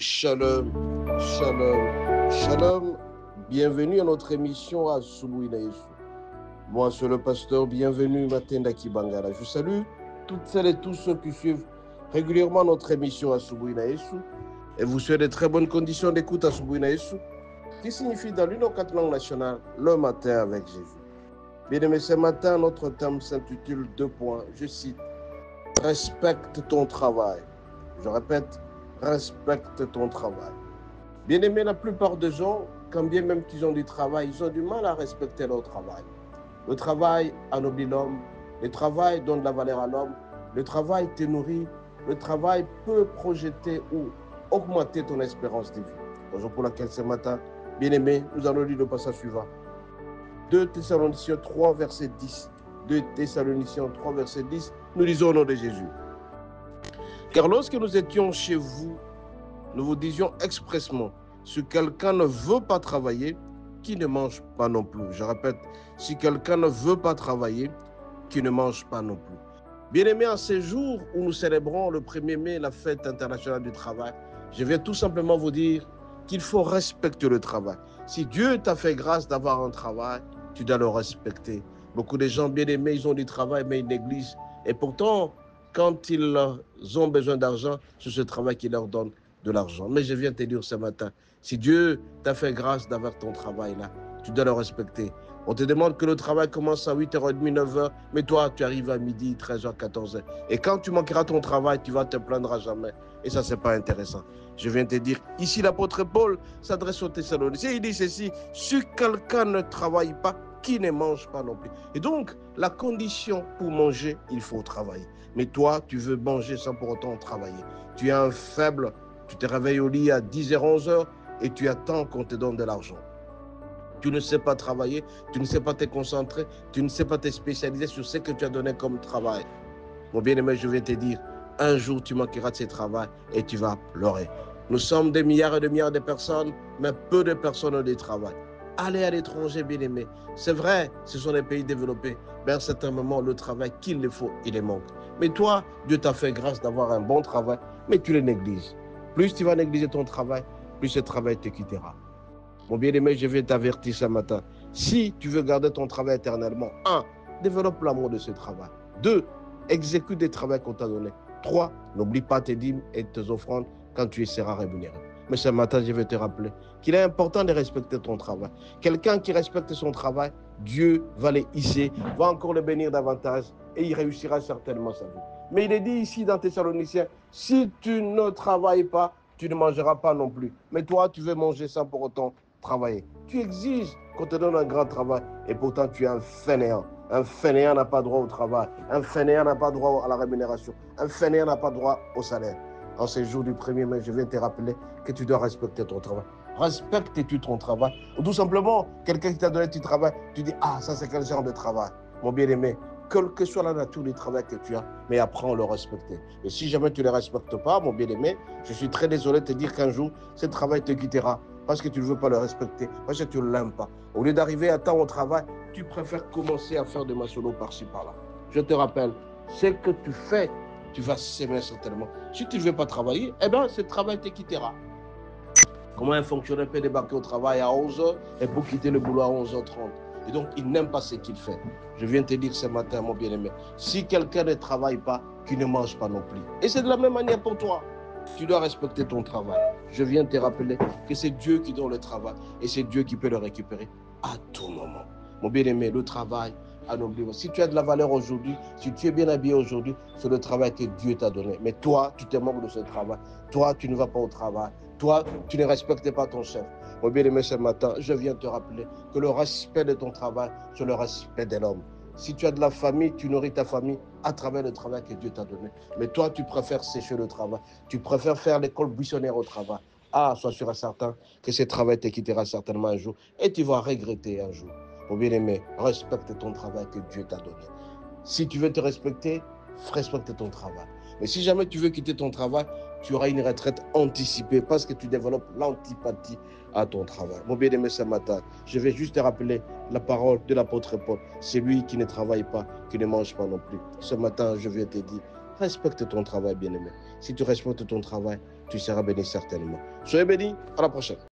Shalom, shalom, shalom. Bienvenue à notre émission à Asubuhi Yesu. Moi, c'est le pasteur. Bienvenue, Matenda Kibangala. Je salue toutes celles et tous ceux qui suivent régulièrement notre émission à Asubuhi Yesu. Et vous souhaitez de très bonnes conditions d'écoute à Asubuhi Yesu, qui signifie dans l'une des quatre langues nationales, le matin avec Jésus. Bien-aimés, ce matin, notre thème s'intitule 2 points. Je cite: respecte ton travail. Je répète, respecte ton travail. Bien-aimés, la plupart des gens, quand bien même qu'ils ont du travail, ils ont du mal à respecter leur travail. Le travail anoblit l'homme, le travail donne de la valeur à l'homme, le travail te nourrit, le travail peut projeter ou augmenter ton espérance de vie. Raison pour laquelle ce matin, bien-aimés, nous allons lire le passage suivant. 2 Thessaloniciens 3, verset 10. 2 Thessaloniciens 3, verset 10, nous lisons au nom de Jésus. Car lorsque nous étions chez vous, nous vous disions expressement, si quelqu'un ne veut pas travailler, qu'il ne mange pas non plus. Je répète, si quelqu'un ne veut pas travailler, qu'il ne mange pas non plus. Bien-aimés, en ces jours où nous célébrons le 1er mai, la fête internationale du travail, je vais tout simplement vous dire qu'il faut respecter le travail. Si Dieu t'a fait grâce d'avoir un travail, tu dois le respecter. Beaucoup de gens, bien-aimés, ils ont du travail, mais ils négligent. Et pourtant, quand ils ont besoin d'argent, c'est ce travail qui leur donne de l'argent. Mais je viens te dire ce matin, si Dieu t'a fait grâce d'avoir ton travail là, tu dois le respecter. On te demande que le travail commence à 8h30, 9h, mais toi, tu arrives à midi, 13h, 14h. Et quand tu manqueras ton travail, tu vas te plaindre à jamais. Et ça, c'est pas intéressant. Je viens te dire, ici, l'apôtre Paul s'adresse aux Thessaloniciens. Il dit ceci: si quelqu'un ne travaille pas, qui ne mange pas non plus. Et donc, la condition pour manger, il faut travailler. Mais toi, tu veux manger sans pour autant travailler. Tu es un faible, tu te réveilles au lit à 10h, 11h et tu attends qu'on te donne de l'argent. Tu ne sais pas travailler, tu ne sais pas te concentrer, tu ne sais pas te spécialiser sur ce que tu as donné comme travail. Mon bien-aimé, je vais te dire, un jour tu manqueras de ce travail et tu vas pleurer. Nous sommes des milliards et des milliards de personnes, mais peu de personnes ont du travail. Allez à l'étranger, bien-aimé. C'est vrai, ce sont des pays développés, mais à un certain moment, le travail qu'il le faut, il est manque. Mais toi, Dieu t'a fait grâce d'avoir un bon travail, mais tu le négliges. Plus tu vas négliger ton travail, plus ce travail te quittera. Mon bien-aimé, je vais t'avertir ce matin. Si tu veux garder ton travail éternellement, 1. Développe l'amour de ce travail. 2. Exécute des travaux qu'on t'a donnés. 3. N'oublie pas tes dîmes et tes offrandes quand tu y seras rémunéré. Mais ce matin, je vais te rappeler qu'il est important de respecter ton travail. Quelqu'un qui respecte son travail, Dieu va le hisser, va encore le bénir davantage et il réussira certainement sa vie. Mais il est dit ici dans Thessaloniciens, si tu ne travailles pas, tu ne mangeras pas non plus. Mais toi, tu veux manger sans pour autant travailler. Tu exiges qu'on te donne un grand travail et pourtant tu es un fainéant. Un fainéant n'a pas droit au travail. Un fainéant n'a pas droit à la rémunération. Un fainéant n'a pas droit au salaire. En ces jours du 1er mai, je viens te rappeler que tu dois respecter ton travail. Respectes-tu ton travail? Ou tout simplement, quelqu'un qui t'a donné du travail, tu dis, ah, ça c'est quel genre de travail? Mon bien-aimé, quelle que soit la nature du travail que tu as, mais apprends à le respecter. Et si jamais tu ne le respectes pas, mon bien-aimé, je suis très désolé de te dire qu'un jour, ce travail te quittera parce que tu ne veux pas le respecter, parce que tu ne l'aimes pas. Au lieu d'arriver à temps au travail, tu préfères commencer à faire de maçonneau par-ci, par-là. Je te rappelle, ce que tu fais, tu vas s'aimer certainement. Si tu ne veux pas travailler, eh bien, ce travail te quittera. Comment un fonctionnaire peut débarquer au travail à 11h et pour quitter le boulot à 11h30? Et donc, il n'aime pas ce qu'il fait. Je viens te dire ce matin, mon bien-aimé, si quelqu'un ne travaille pas, qu'il ne mange pas non plus. Et c'est de la même manière pour toi. Tu dois respecter ton travail. Je viens te rappeler que c'est Dieu qui donne le travail et c'est Dieu qui peut le récupérer à tout moment. Mon bien-aimé, le travail, si tu as de la valeur aujourd'hui, si tu es bien habillé aujourd'hui, c'est le travail que Dieu t'a donné. Mais toi, tu te manques de ce travail. Toi, tu ne vas pas au travail. Toi, tu ne respectes pas ton chef. Mon bien-aimé, ce matin, je viens te rappeler que le respect de ton travail, c'est le respect de l'homme. Si tu as de la famille, tu nourris ta famille à travers le travail que Dieu t'a donné. Mais toi, tu préfères sécher le travail. Tu préfères faire l'école buissonnière au travail. Ah, sois sûr et certain que ce travail te quittera certainement un jour et tu vas regretter un jour. Mon bien-aimé, respecte ton travail que Dieu t'a donné. Si tu veux te respecter, respecte ton travail. Mais si jamais tu veux quitter ton travail, tu auras une retraite anticipée parce que tu développes l'antipathie à ton travail. Mon bien-aimé, ce matin, je vais juste te rappeler la parole de l'apôtre Paul. C'est lui qui ne travaille pas, qui ne mange pas non plus. Ce matin, je vais te dire, Respecte ton travail, bien-aimé. Si tu respectes ton travail, tu seras béni certainement. Soyez bénis. À la prochaine.